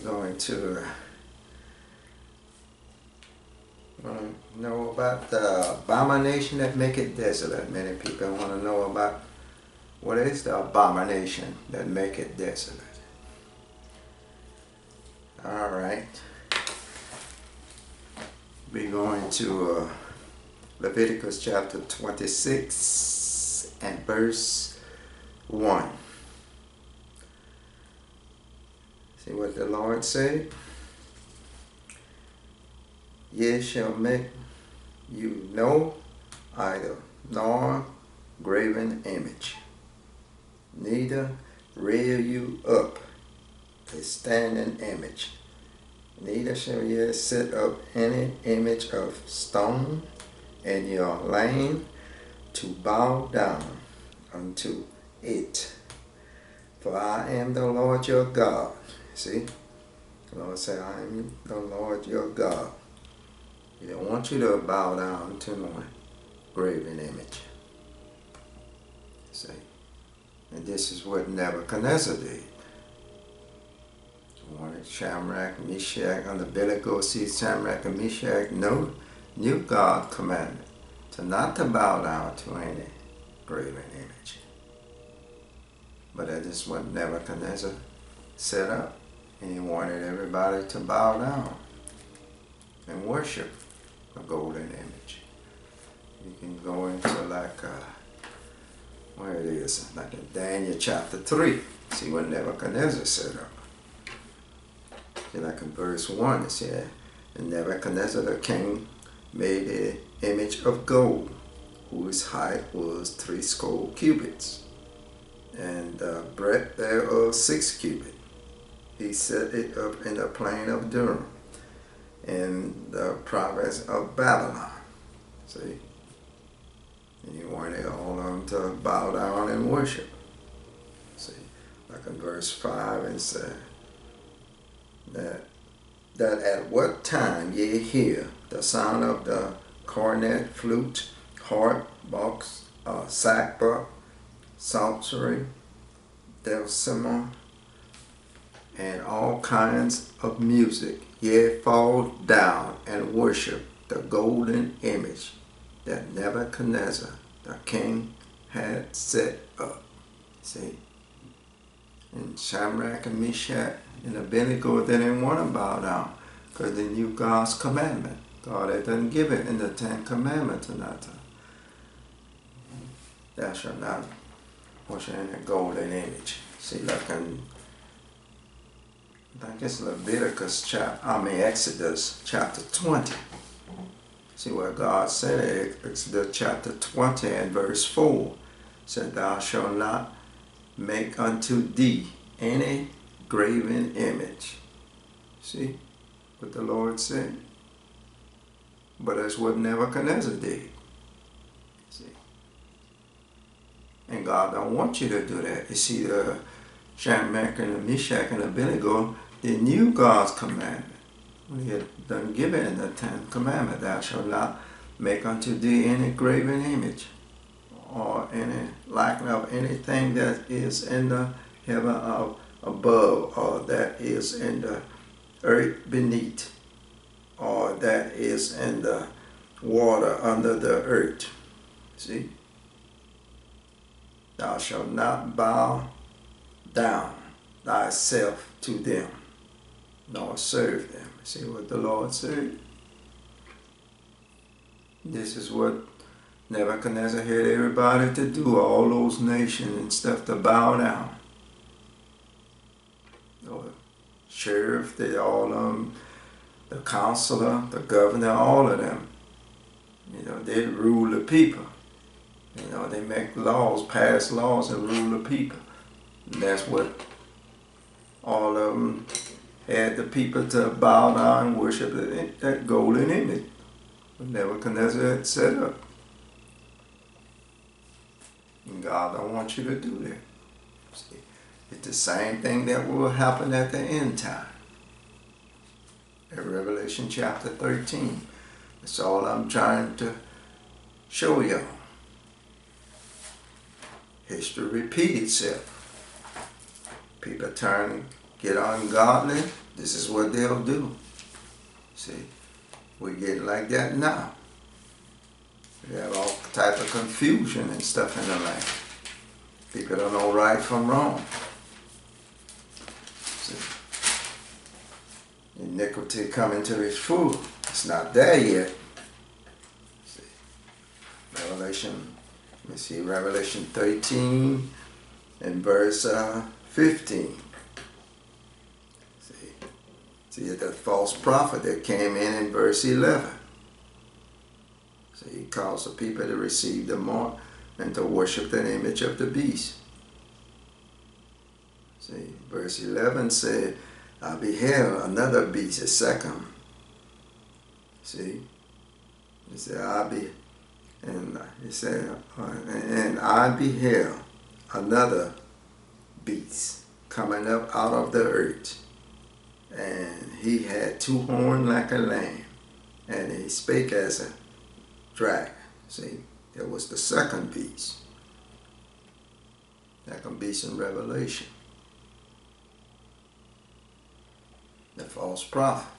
going to know about the abomination that make it desolate. Many people want to know about what is the abomination that make it desolate. All right. We're going to Leviticus chapter 26 and verse 1. See what the Lord said? Ye shall make you no idol, nor graven image, neither rear you up a standing image, neither shall ye set up any image of stone in your land to bow down unto it. For I am the Lord your God. See? The Lord said, I am the Lord your God. He don't want you to bow down to no graven image. See? And this is what Nebuchadnezzar did. He wanted Shadrach, Meshach, and Abednego. See, Shadrach and Meshach knew God's commandment to not to bow down to any graven image. But that is what Nebuchadnezzar set up. And he wanted everybody to bow down and worship a golden image. You can go into where it is, like in Daniel chapter 3. See what Nebuchadnezzar set up. See, like in verse 1 it said, and Nebuchadnezzar the king made an image of gold, whose height was 60 cubits, and the breadth thereof 6 cubits. He set it up in the plain of Durham, in the province of Babylon. See? And he wanted all of them to bow down and worship. See? Like in verse 5 it said, that at what time ye hear the sound of the cornet, flute, harp, box, sackbut, psaltery, dulcimer, and all kinds of music, ye fall down and worship the golden image that Nebuchadnezzar the king had set up. See? And Shadrach and Meshach and Abednego, they didn't want to bow down because they knew God's commandment. God had done give it in the 10 Commandments not to. Thou shalt not worship any golden image. See, like in I guess Exodus chapter 20. See what God said in Exodus chapter 20 and verse 4. Said, thou shalt not make unto thee any graven image. See what the Lord said? But that's what Nebuchadnezzar did. See? And God don't want you to do that. You see, the Shadrach and Meshach and Abednego, they knew God's commandment. When he had done given in the 10 Commandments, thou shalt not make unto thee any graven image, or any likeness of anything that is in the heaven above, or that is in the earth beneath, or that is in the water under the earth. See? Thou shalt not bow down thyself to them, nor serve them. See what the Lord said? This is what Nebuchadnezzar had everybody to do, all those nations and stuff, to bow down. The sheriff, they all the counselor, the governor, all of them. You know, they rule the people. You know, they make laws, pass laws, and rule the people. And that's what all of them had the people to bow down and worship that golden image that Nebuchadnezzar had set up. And God don't want you to do that. See, it's the same thing that will happen at the end time. In Revelation chapter 13. That's all I'm trying to show y'all. History repeat itself. People turn get ungodly, this is what they'll do. See, we get like that now. We have all type of confusion and stuff in the land. People don't know right from wrong. See, iniquity coming to his food. It's not there yet. See, Revelation, let me see, Revelation 13 and verse 15. See, the false prophet that came in verse 11. So he calls the people to receive the mark and to worship the image of the beast. See, verse 11 said, I beheld another beast, a second. See, he said, and I beheld another beast coming up out of the earth. And he had two horns like a lamb, and he spake as a dragon. See, that was the second beast. Second beast in Revelation. The false prophet.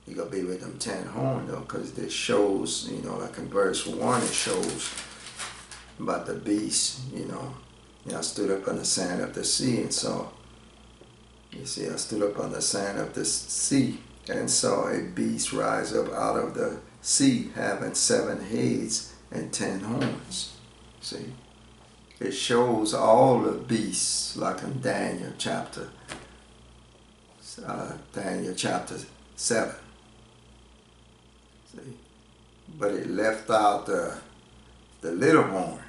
He gonna be with them 10 horns though, because this shows, you know, like in verse 1, it shows about the beast, you know. I stood up on the sand of the sea and saw. You see, I stood up on the sand of the sea and saw a beast rise up out of the sea, having 7 heads and 10 horns. See, it shows all the beasts, like in Daniel chapter 7. See, but it left out the little horn.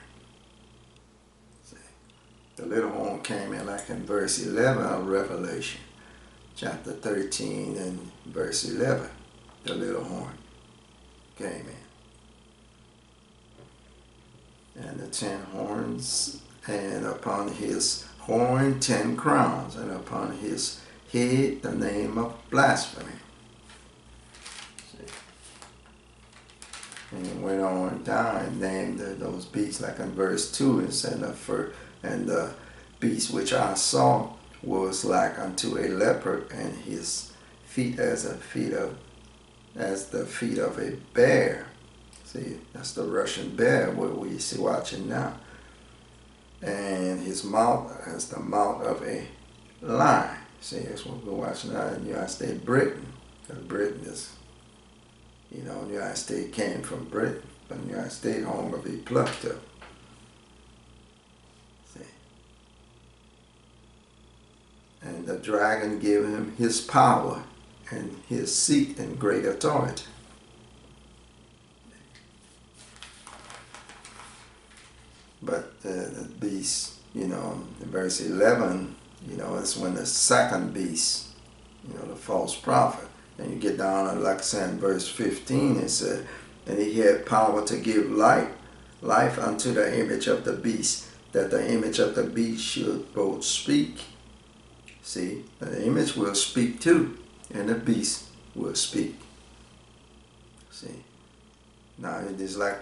The little horn came in like in verse 11 of Revelation, chapter 13 and verse 11. The little horn came in. And the 10 horns, and upon his horn 10 crowns, and upon his head the name of blasphemy. See? And it went on down and named those beasts, like in verse 2, and said and the beast which I saw was like unto a leopard, and his feet as the feet of a bear. See, that's the Russian bear what we see watching now. And his mouth as the mouth of a lion. See, that's what we're watching now in the United States, Britain. Because Britain is, you know, the United States came from Britain, but the United States home will be plucked up. And the dragon gave him his power and his seat and great authority. But the beast, you know, in verse 11, you know, it's when the second beast, you know, the false prophet. And you get down to, like I said, in verse 15, it said, and he had power to give life unto the image of the beast, that the image of the beast should both speak. See, the image will speak too, and the beast will speak. See, now it is like,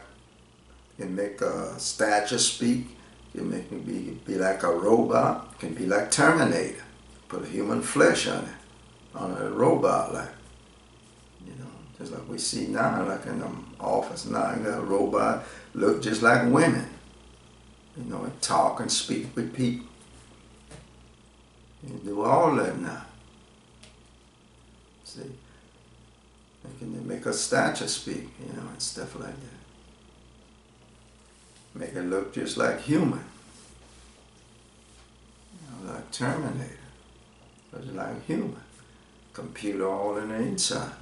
you can make a statue speak, you can make it be like a robot, it can be like Terminator, put human flesh on it, on a robot, like, you know, just like we see now, like in the office now, you got a robot look just like women, you know, and talk and speak with people. You do all that now. See, they can make a statue speak, you know, and stuff like that. Make it look just like human, you know, like Terminator, just like human. Computer all in the inside.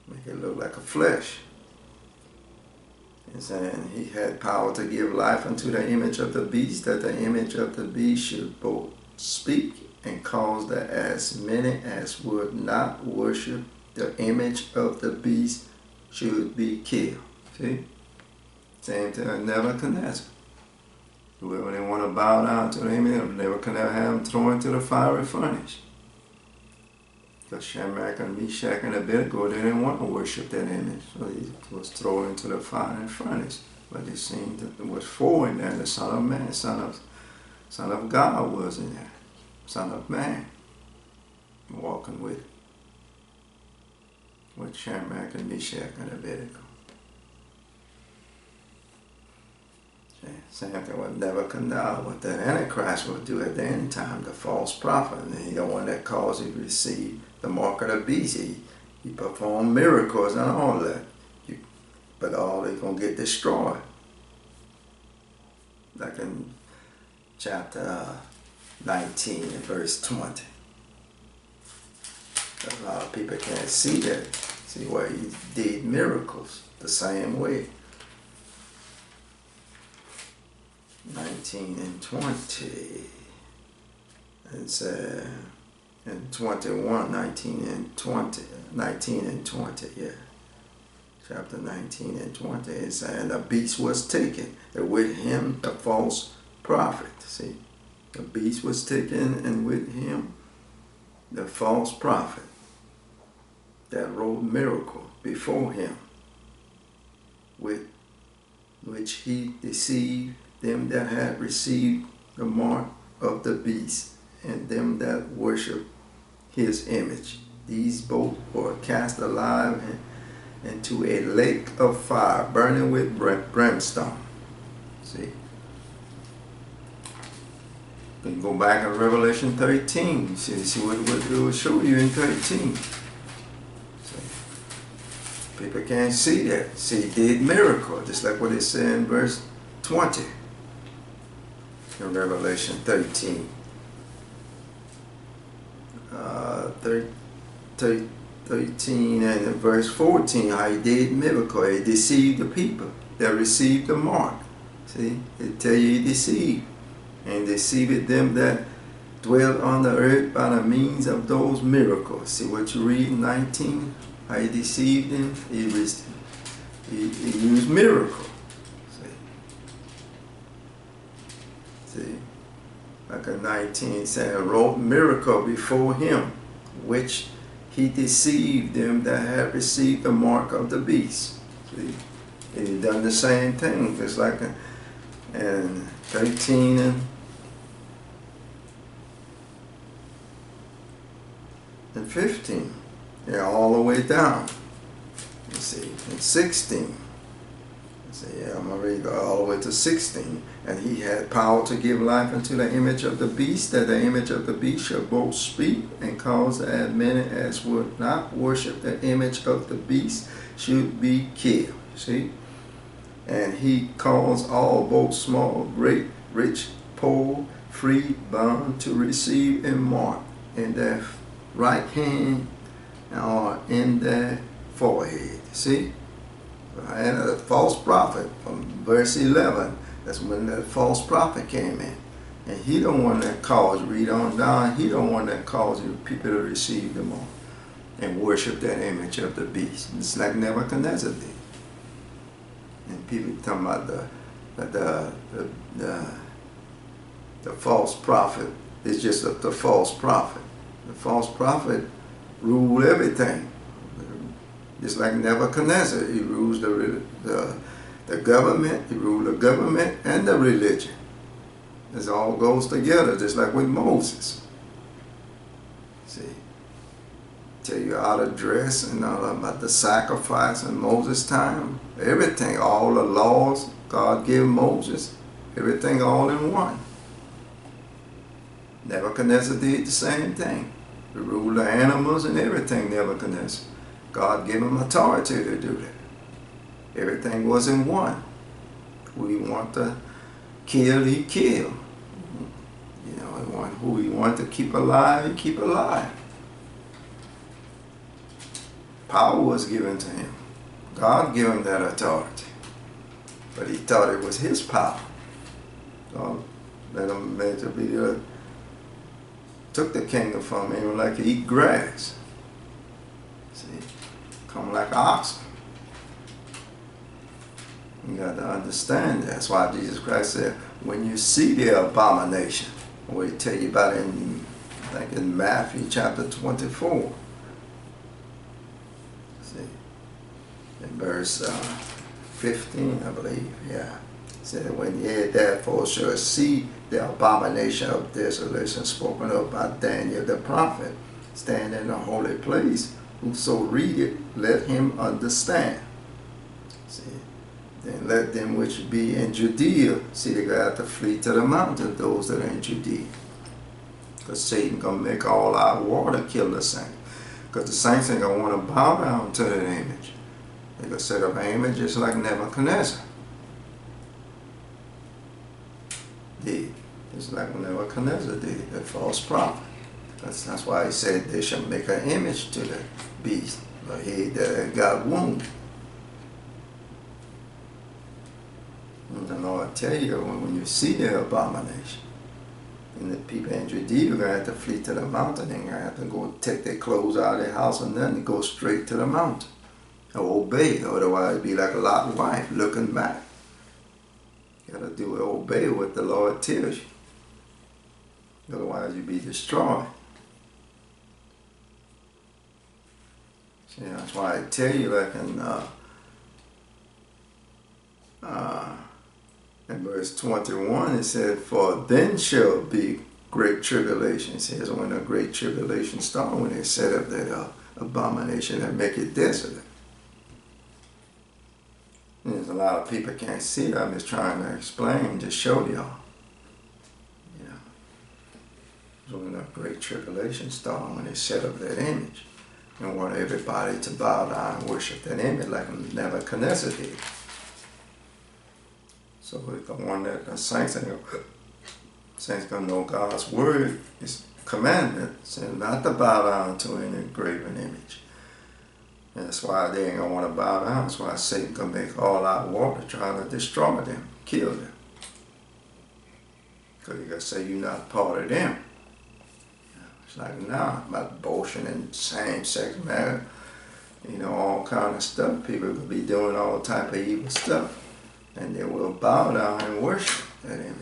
Make it look like a flesh. And saying he had power to give life unto the image of the beast, that the image of the beast should both speak and cause that as many as would not worship the image of the beast should be killed. See? Same thing, Nebuchadnezzar. Whoever they want to bow down to the image of Nebuchadnezzar, have them thrown into the fiery furnace. Because Shadrach and Meshach and Abednego, they didn't want to worship that image. So he was thrown into the fiery furnace. But it seemed that there was 4 in there, the Son of Man, Son of God was in there. Son of Man, walking with Shadrach and Meshach and Abednego. Same thing with Nebuchadnezzar, what the Antichrist will do at the end time, the false prophet, and he's the one that caused you to receive the mark of the beast. He performed miracles and all that. But all they're going to get destroyed. Like in chapter 19 and verse 20. A lot of people can't see that. See where he did miracles the same way. 19 and 20. It's in 21, 19 and 20. 19 and 20, yeah. Chapter 19 and 20. It's saying the beast was taken, and with him the false prophet. See, the beast was taken, and with him the false prophet that wrought miracle before him, with which he deceived them that had received the mark of the beast, and them that worship his image. These both were cast alive into a lake of fire, burning with brimstone. See? You can go back in Revelation 13. See what it will show you in 13. See? People can't see that. See, he did miracle, just like what it said in verse 20 in Revelation 13. 13 and in verse 14, how he did miracle. He deceived the people that received the mark. See, it tell you he deceived. And deceived them that dwell on the earth by the means of those miracles. See what you read in 19? How he deceived them? He used miracle. See, like in 19 saying, wrought miracle before him, which he deceived them that had received the mark of the beast. See, he done the same thing, just like in 13 and 15. Yeah, all the way down. You see, in 16. See, yeah, I'm going to read all the way to 16. And he had power to give life unto the image of the beast, that the image of the beast shall both speak, and cause as many as would not worship the image of the beast should be killed. See? And he caused all, both small, great, rich, poor, free, bond, to receive a mark in their right hand or in their forehead. See? And a false prophet from verse 11, that's when the false prophet came in. And he the one that caused, read on down, he the one that caused people to receive the mark and worship that image of the beast. It's like Nebuchadnezzar did. And people talking about the false prophet is just the false prophet. The false prophet ruled everything. Just like Nebuchadnezzar, he rules the government, he ruled the government and the religion. This all goes together, just like with Moses. See, tell you how to dress and all about the sacrifice in Moses' time. Everything, all the laws God gave Moses, everything all in one. Nebuchadnezzar did the same thing. He ruled the animals and everything, Nebuchadnezzar. God gave him authority to do that. Everything was in one. Who he want to kill, he kill. You know, who he want to keep alive, he keep alive. Power was given to him. God gave him that authority. But he thought it was his power. So let him took the kingdom from him like he eat grass. See? Come like an ox. You got to understand that. That's why Jesus Christ said, when you see the abomination, we tell you about it in, I think in Matthew chapter 24. See, in verse 15, I believe, yeah. Said, when ye therefore shall see the abomination of desolation spoken of by Daniel the prophet, stand in the holy place, whoso read it, let him understand. See, then let them which be in Judea, see, they got to flee to the mountain, those that are in Judea. Because Satan gonna make all our water kill the saints. Because the saints ain't gonna want to bow down to that image. They gonna set up an image just like Nebuchadnezzar did. Just like Nebuchadnezzar did, that false prophet. That's why he said they shall make an image to the beast, a head that got wounded. And the Lord tell you, when you see the abomination, and the people in Judea are going to have to flee to the mountain, and going to have to go take their clothes out of their house and then go straight to the mountain. Or obey, otherwise be like a Lot's wife looking back. You got to do it, obey what the Lord tells you. Otherwise you be destroyed. See, that's why I tell you, like in verse 21, it said, for then shall be great tribulation. It says when the great tribulation starts, when they set up that abomination and make it desolate. And there's a lot of people can't see it. I'm just trying to explain, just show y'all. You know, so when the great tribulation starts, when they set up that image, and want everybody to bow down and worship that image like Nebuchadnezzar did. So the one that the saints gonna know God's word is commandment, saying not to bow down to any graven image. And that's why they ain't gonna want to bow down. That's why Satan gonna make all out water trying to destroy them, kill them. Because he gonna say you're not part of them. It's like now, about abortion and same-sex marriage, you know, all kind of stuff. People could be doing all type of evil stuff. And they will bow down and worship that image.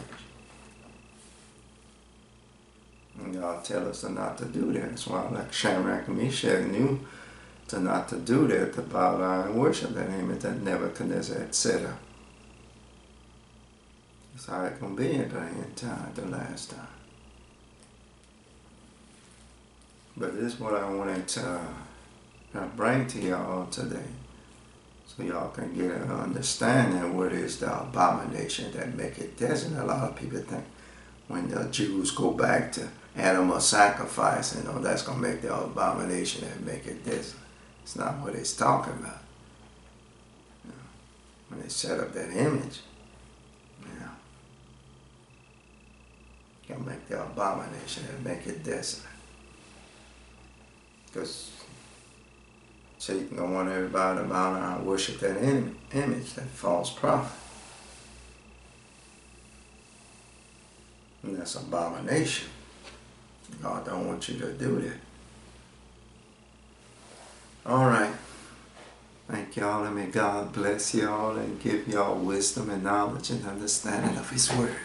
And God tell us not to do that. That's why like Shadrach and Meshach knew to not to do that, to bow down and worship that image that Nebuchadnezzar had set up. That's how it's going to be at the end time, the last time. But this is what I wanted to bring to y'all today. So y'all can get an understanding of what is the abomination that make it desolate. A lot of people think when the Jews go back to animal sacrifice, you know, that's going to make the abomination that make it desolate. It's not what it's talking about. You know, when they set up that image, you know, it's going to make the abomination that make it desolate. Because Satan gonna want everybody to bow down and worship that image, that false prophet. And that's abomination. God don't want you to do that. All right. Thank y'all, and may God bless y'all and give y'all wisdom and knowledge and understanding of His word.